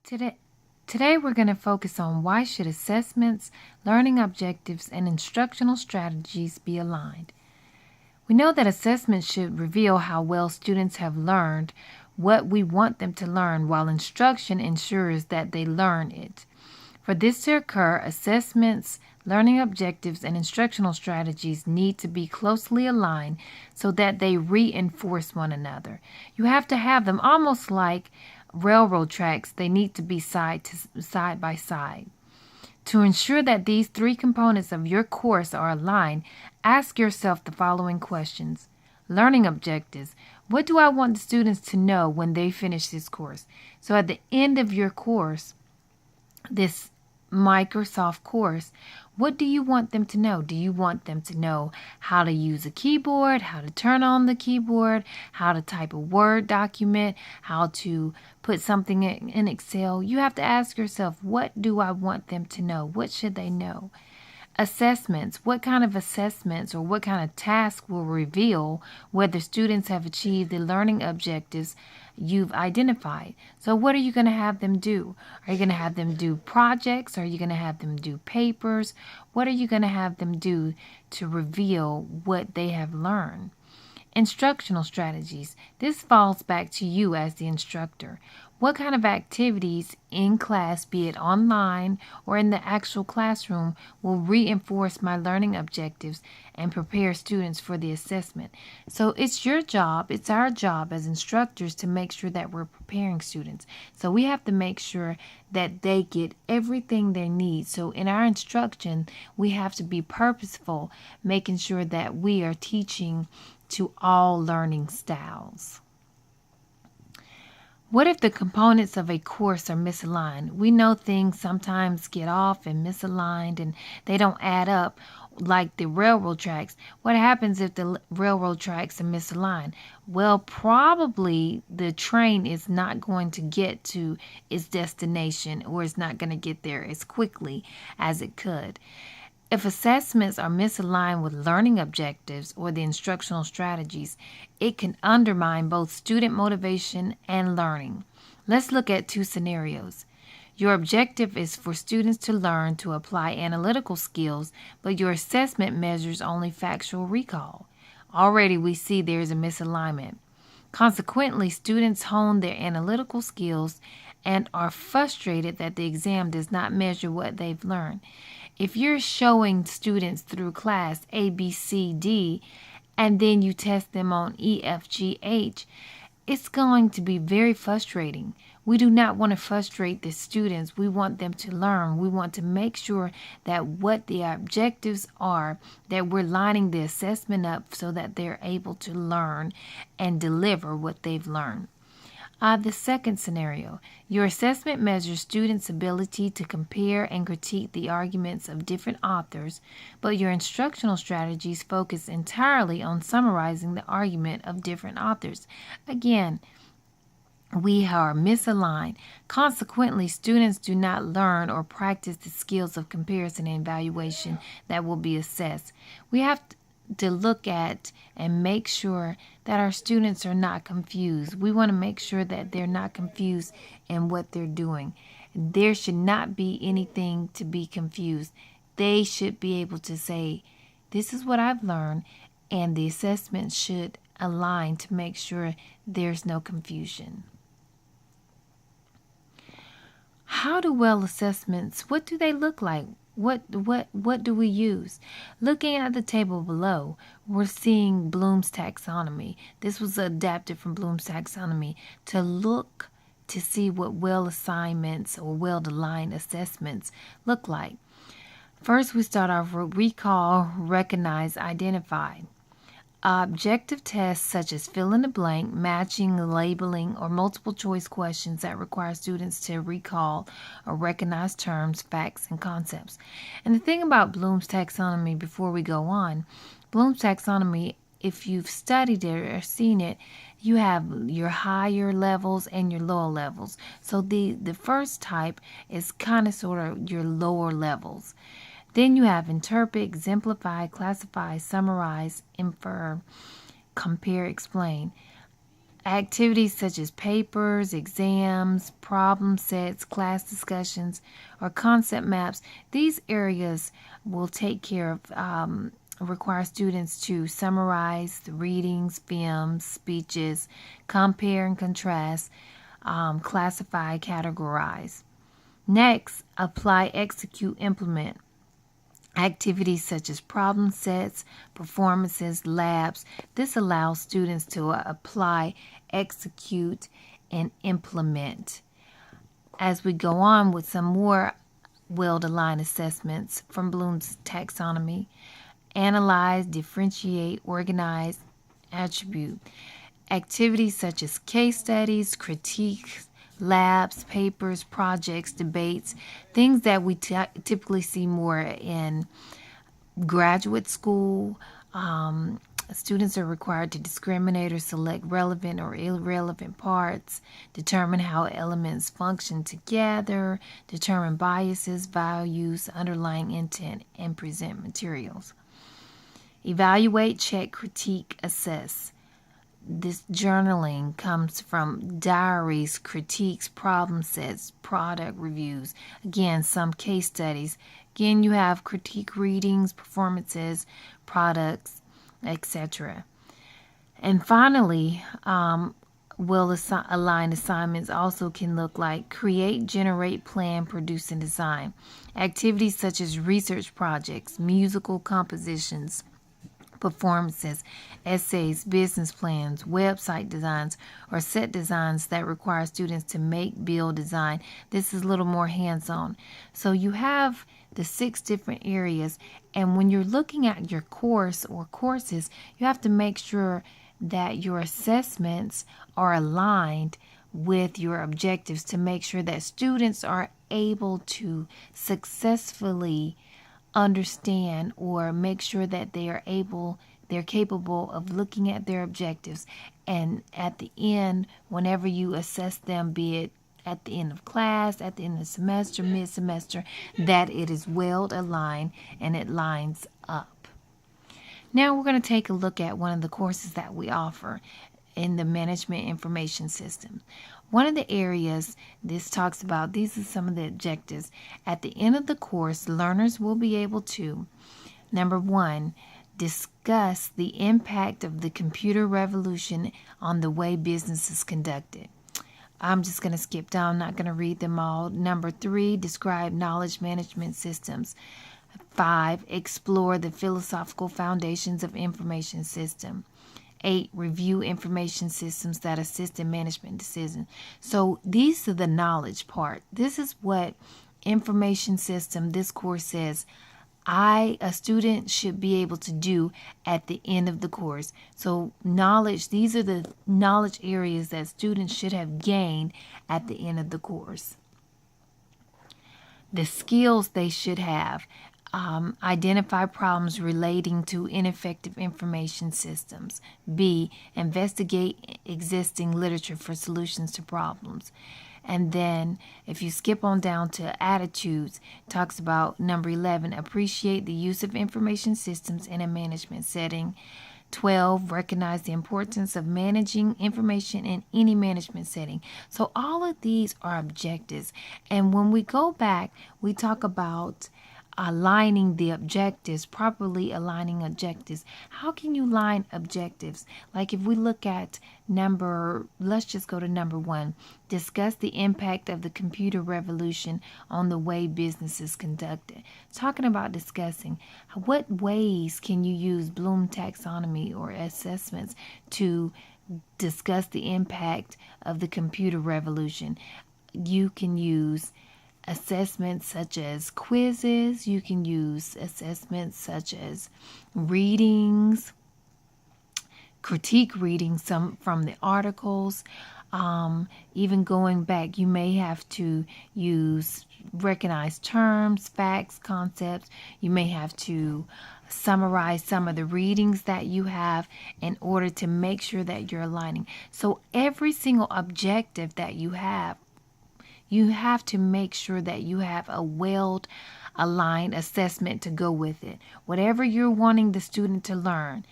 Today, today we're going to focus on why should assessments, learning objectives, and instructional strategies be aligned. We know that assessments should reveal how well students have learned what we want them to learn, while instruction ensures that they learn it. For this to occur, assessments, learning objectives, and instructional strategies need to be closely aligned so that they reinforce one another. You have to have them almost like railroad tracks, they need to be side by side. To ensure that these three components of your course are aligned, ask yourself the following questions. Learning objectives. What do I want the students to know when they finish this course? So at the end of your course, this Microsoft course, what do you want them to know? Do you want them to know how to use a keyboard, how to turn on the keyboard, how to type a Word document, how to put something in Excel? You have to ask yourself, what do I want them to know? What should they know? Assessments. What kind of assessments or what kind of task will reveal whether students have achieved the learning objectives you've identified? So what are you going to have them do? Are you going to have them do projects? Are you going to have them do papers? What are you going to have them do to reveal what they have learned? Instructional strategies. This falls back to you as the instructor. What kind of activities in class, be it online or in the actual classroom, will reinforce my learning objectives and prepare students for the assessment? So it's your job, it's our job as instructors to make sure that we're preparing students. So we have to make sure that they get everything they need. So in our instruction, we have to be purposeful, making sure that we are teaching to all learning styles. What if the components of a course are misaligned? We know things sometimes get off and misaligned and they don't add up like the railroad tracks. What happens if the railroad tracks are misaligned? Well, probably the train is not going to get to its destination, or it's not going to get there as quickly as it could. If assessments are misaligned with learning objectives or the instructional strategies, it can undermine both student motivation and learning. Let's look at two scenarios. Your objective is for students to learn to apply analytical skills, but your assessment measures only factual recall. Already we see there is a misalignment. Consequently, students hone their analytical skills and are frustrated that the exam does not measure what they've learned. If you're showing students through class A, B, C, D, and then you test them on E, F, G, H, it's going to be very frustrating. We do not want to frustrate the students. We want them to learn. We want to make sure that what the objectives are, that we're lining the assessment up so that they're able to learn and deliver what they've learned. The second scenario, your assessment measures students' ability to compare and critique the arguments of different authors, but your instructional strategies focus entirely on summarizing the argument of different authors. Again, we are misaligned. Consequently, students do not learn or practice the skills of comparison and evaluation that will be assessed. We have to look at and make sure that our students are not confused. We want to make sure that they're not confused in what they're doing. There should not be anything to be confused. They should be able to say, this is what I've learned, and the assessment should align to make sure there's no confusion. How do well assessments, what do they look like? What do we use? Looking at the table below, we're seeing Bloom's taxonomy. This was adapted from Bloom's taxonomy to look to see what well assignments or well-aligned assessments look like. First, we start off with recall, recognize, identify. Objective tests such as fill in the blank, matching, labeling, or multiple choice questions that require students to recall or recognize terms, facts, and concepts. And the thing about Bloom's taxonomy, before we go on, Bloom's taxonomy, if you've studied it or seen it, you have your higher levels and your lower levels. So the first type is kind of sort of your lower levels. Then you have interpret, exemplify, classify, summarize, infer, compare, explain. Activities such as papers, exams, problem sets, class discussions, or concept maps, these areas will take care of, require students to summarize the readings, films, speeches, compare and contrast, classify, categorize. Next, apply, execute, implement. Activities such as problem sets, performances, labs. This allows students to apply, execute, and implement. As we go on with some more well-aligned assessments from Bloom's taxonomy, analyze, differentiate, organize, attribute. Activities such as case studies, critiques, labs, papers, projects, debates, things that we typically see more in graduate school. Students are required to discriminate or select relevant or irrelevant parts, determine how elements function together, determine biases, values, underlying intent, and present materials. Evaluate, check, critique, assess. This journaling comes from diaries, critiques, problem sets, product reviews. Again, some case studies. Again, you have critique readings, performances, products, etc. And finally, well-aligned assignments also can look like create, generate, plan, produce, and design. Activities such as research projects, musical compositions, performances, essays, business plans, website designs, or set designs that require students to make, build, design. This is a little more hands-on. So you have the 6 different areas, and when you're looking at your course or courses, you have to make sure that your assessments are aligned with your objectives to make sure that students are able to successfully understand or make sure that they're capable of looking at their objectives, and at the end, whenever you assess them, be it at the end of class, at the end of the semester, mid-semester, that it is well aligned and it lines up. Now we're going to take a look at one of the courses that we offer in the Management Information System. One of the areas this talks about, these are some of the objectives. At the end of the course, learners will be able to, number 1, discuss the impact of the computer revolution on the way business is conducted. I'm just going to skip down, I'm not going to read them all. Number 3, describe knowledge management systems. 5, explore the philosophical foundations of information system. 8, review information systems that assist in management decisions. So these are the knowledge part. This is what information system, this course says, a student should be able to do at the end of the course. So knowledge, these are the knowledge areas that students should have gained at the end of the course. The skills they should have. Identify problems relating to ineffective information systems. B, investigate existing literature for solutions to problems. And then if you skip on down to attitudes, it talks about number 11, appreciate the use of information systems in a management setting. 12, recognize the importance of managing information in any management setting. So all of these are objectives. And when we go back, we talk about aligning the objectives, properly aligning objectives. How can you line objectives? Like if we look at let's just go to number 1, discuss the impact of the computer revolution on the way business is conducted. Talking about discussing, what ways can you use Bloom taxonomy or assessments to discuss the impact of the computer revolution? You can use assessments such as quizzes. You can use assessments such as readings, critique readings, some from the articles. Even going back, you may have to recognize terms, facts, concepts. You may have to summarize some of the readings that you have in order to make sure that you're aligning. So every single objective that you have to make sure that you have a well-aligned assessment to go with it. Whatever you're wanting the student to learn,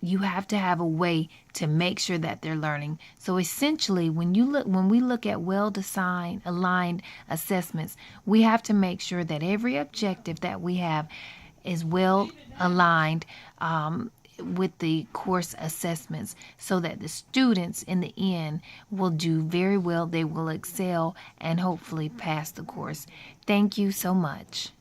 you have to have a way to make sure that they're learning. So essentially, when we look at well-designed, aligned assessments, we have to make sure that every objective that we have is well aligned with the course assessments, so that the students in the end will do very well. They will excel and hopefully pass the course. Thank you so much.